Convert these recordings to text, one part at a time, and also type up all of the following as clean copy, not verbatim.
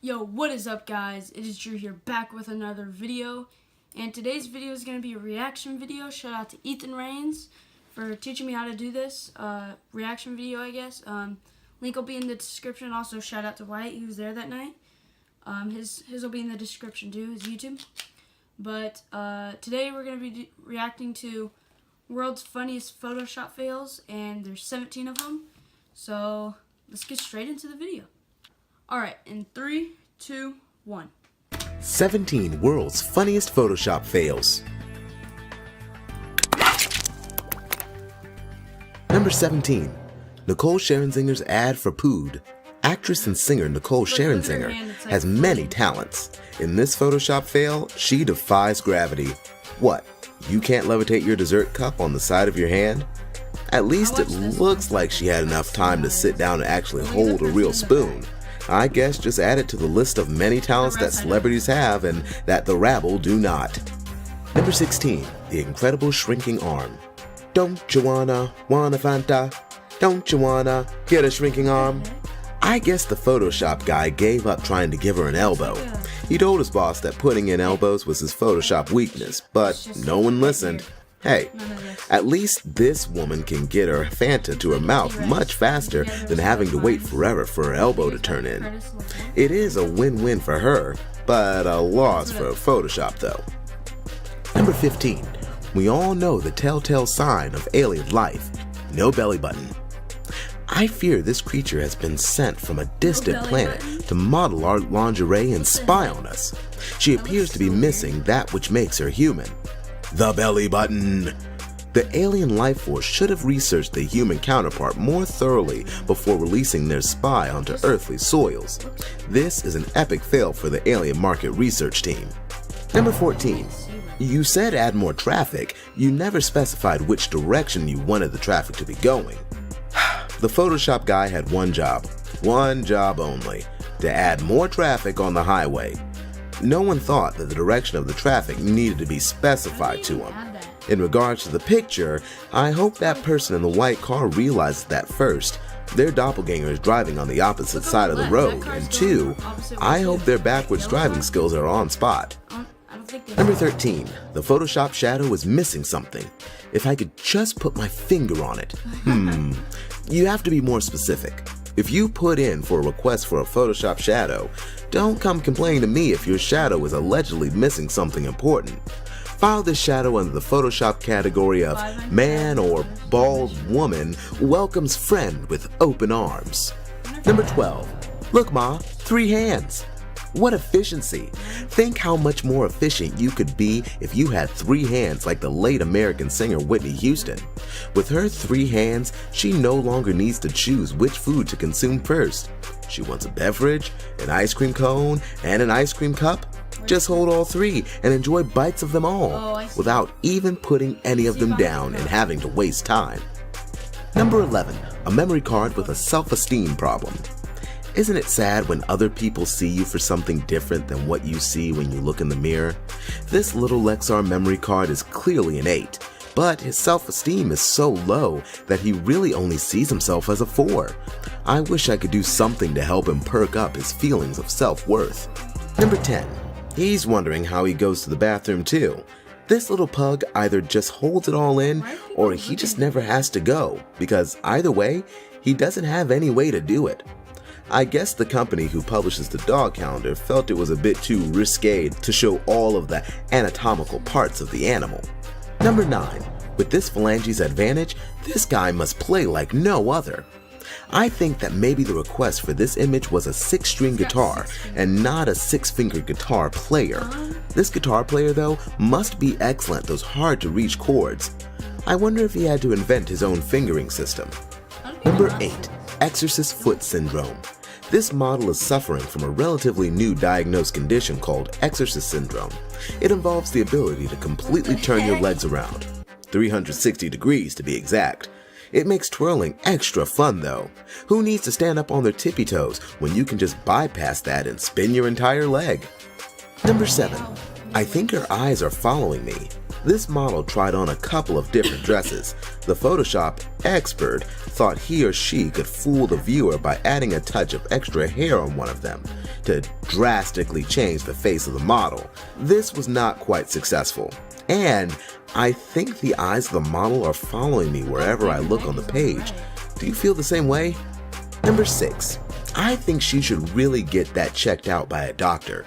Yo, what is up, guys? It is Drew here, back with another video. And today's video is going to be a reaction video. Shout out to Ethan Rains for teaching me how to do this. Reaction video, I guess. Link will be in the description. Also, shout out to Wyatt, he was there that night. His will be in the description too, his YouTube. But today we're going to be reacting to world's funniest Photoshop fails, and there's 17 of them. So let's get straight into the video. Alright, in 3, 2, 1. 17 world's funniest Photoshop fails. Number 17. Nicole Scherzinger's ad for Pood. Actress and singer Nicole Scherzinger has many talents. In this Photoshop fail, she defies gravity. What? You can't levitate your dessert cup on the side of your hand? At least it looks like she had enough time to sit down and actually hold a real spoon. I guess just add it to the list of many talents that celebrities have and that the rabble do not. Number 16. The incredible shrinking arm. Don't you wanna Fanta? Don't you wanna get a shrinking arm? I guess the Photoshop guy gave up trying to give her an elbow. He told his boss that putting in elbows was his Photoshop weakness, but no one listened. Hey, at least this woman can get her Fanta to her mouth much faster than having to wait forever for her elbow to turn in. It is a win-win for her, but a loss for Photoshop though. Number 15. We all know the telltale sign of alien life: no belly button. I fear this creature has been sent from a distant planet to model our lingerie and spy on us. She appears to be missing that which makes her human: the belly button. The alien life force should have researched the human counterpart more thoroughly before releasing their spy onto earthly soils. This is an epic fail for the alien market research team. Number 14. You said add more traffic. You never specified which direction you wanted the traffic to be going. The Photoshop guy had one job only: to add more traffic on the highway. No one thought that the direction of the traffic needed to be specified to him. In regards to the picture, I hope that person in the white car realizes that first, their doppelganger is driving on the opposite side of the road, and two, I hope their backwards driving skills are on spot. Number 13. The Photoshop shadow is missing something. If I could just put my finger on it. You have to be more specific. If you put in for a request for a Photoshop shadow, don't come complain to me if your shadow is allegedly missing something important. File this shadow under the Photoshop category of man or bald woman welcomes friend with open arms. Number 12. Look, Ma, 3 hands. What efficiency! Think how much more efficient you could be if you had 3 hands like the late American singer Whitney Houston. With her 3 hands, she no longer needs to choose which food to consume first. She wants a beverage, an ice cream cone, and an ice cream cup. Just hold all 3 and enjoy bites of them all without even putting any of them down and having to waste time. Number 11. A memory card with a self-esteem problem. Isn't it sad when other people see you for something different than what you see when you look in the mirror? This little Lexar memory card is clearly an 8, but his self-esteem is so low that he really only sees himself as a 4. I wish I could do something to help him perk up his feelings of self-worth. Number 10. He's wondering how he goes to the bathroom too. This little pug either just holds it all in, or he just never has to go, because either way, he doesn't have any way to do it. I guess the company who publishes the dog calendar felt it was a bit too risque to show all of the anatomical parts of the animal. Number 9. With this phalanges advantage, this guy must play like no other. I think that maybe the request for this image was a 6-string guitar and not a 6-finger guitar player. This guitar player though must be excellent those hard to reach chords. I wonder if he had to invent his own fingering system. Number 8. Exorcist foot syndrome. This model is suffering from a relatively new diagnosed condition called Exorcist syndrome. It involves the ability to completely turn your legs around, 360 degrees to be exact. It makes twirling extra fun though. Who needs to stand up on their tippy toes when you can just bypass that and spin your entire leg? Number 7. I think her eyes are following me. This model tried on a couple of different dresses. The Photoshop expert thought he or she could fool the viewer by adding a touch of extra hair on one of them to drastically change the face of the model. This was not quite successful. And I think the eyes of the model are following me wherever I look on the page. Do you feel the same way? Number 6. I think she should really get that checked out by a doctor.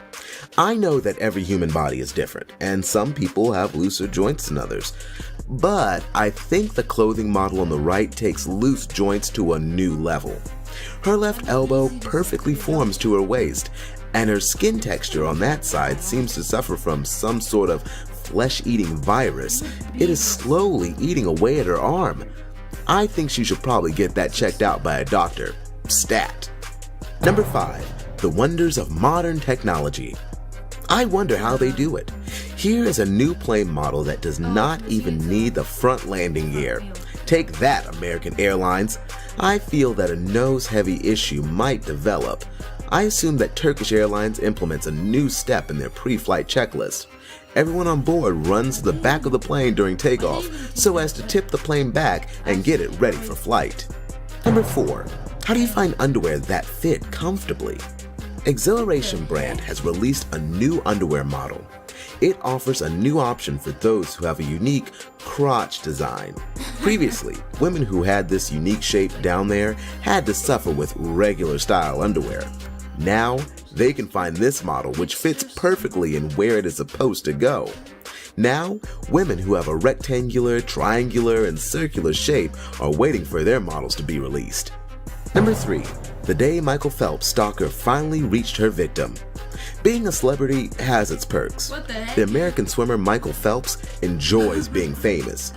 I know that every human body is different, and some people have looser joints than others. But I think the clothing model on the right takes loose joints to a new level. Her left elbow perfectly forms to her waist, and her skin texture on that side seems to suffer from some sort of flesh-eating virus. It is slowly eating away at her arm. I think she should probably get that checked out by a doctor. Stat. Number 5. The wonders of modern technology. I wonder how they do it. Here is a new plane model that does not even need the front landing gear. Take that, American Airlines. I feel that a nose-heavy issue might develop. I assume that Turkish Airlines implements a new step in their pre-flight checklist. Everyone on board runs to the back of the plane during takeoff so as to tip the plane back and get it ready for flight. Number 4. How do you find underwear that fit comfortably? Exhilaration brand has released a new underwear model. It offers a new option for those who have a unique crotch design. Previously, women who had this unique shape down there had to suffer with regular style underwear. Now, they can find this model which fits perfectly in where it is supposed to go. Now, women who have a rectangular, triangular, and circular shape are waiting for their models to be released. Number 3. The day Michael Phelps' stalker finally reached her victim. Being a celebrity has its perks. The American swimmer Michael Phelps enjoys being famous.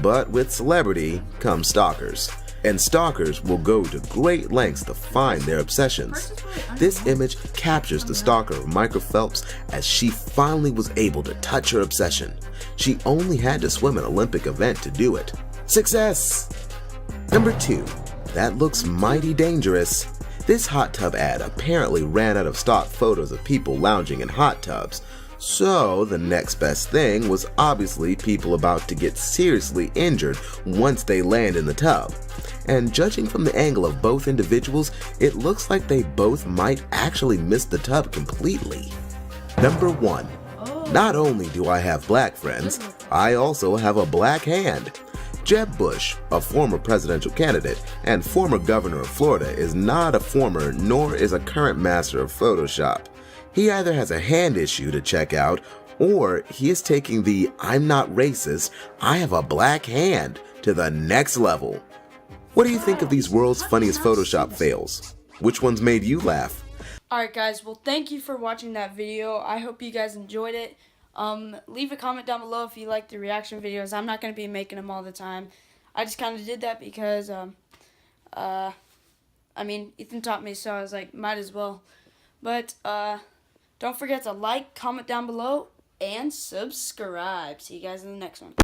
But with celebrity comes stalkers. And stalkers will go to great lengths to find their obsessions. This image captures the stalker of Michael Phelps as she finally was able to touch her obsession. She only had to swim an Olympic event to do it. Success! Number 2. That looks mighty dangerous. This hot tub ad apparently ran out of stock photos of people lounging in hot tubs. So the next best thing was obviously people about to get seriously injured once they land in the tub. And judging from the angle of both individuals, it looks like they both might actually miss the tub completely. Number 1. Not only do I have black friends, I also have a black hand. Jeb Bush, a former presidential candidate and former governor of Florida, is not a former nor is a current master of Photoshop. He either has a hand issue to check out, or he is taking the "I'm not racist, I have a black hand" to the next level. What do you think of these world's funniest Photoshop fails? Which ones made you laugh? Alright guys, well thank you for watching that video. I hope you guys enjoyed it. Leave a comment down below if you like the reaction videos. I'm not going to be making them all the time. I just kind of did that because, I mean, Ethan taught me, so I was like, might as well. But, don't forget to like, comment down below, and subscribe. See you guys in the next one.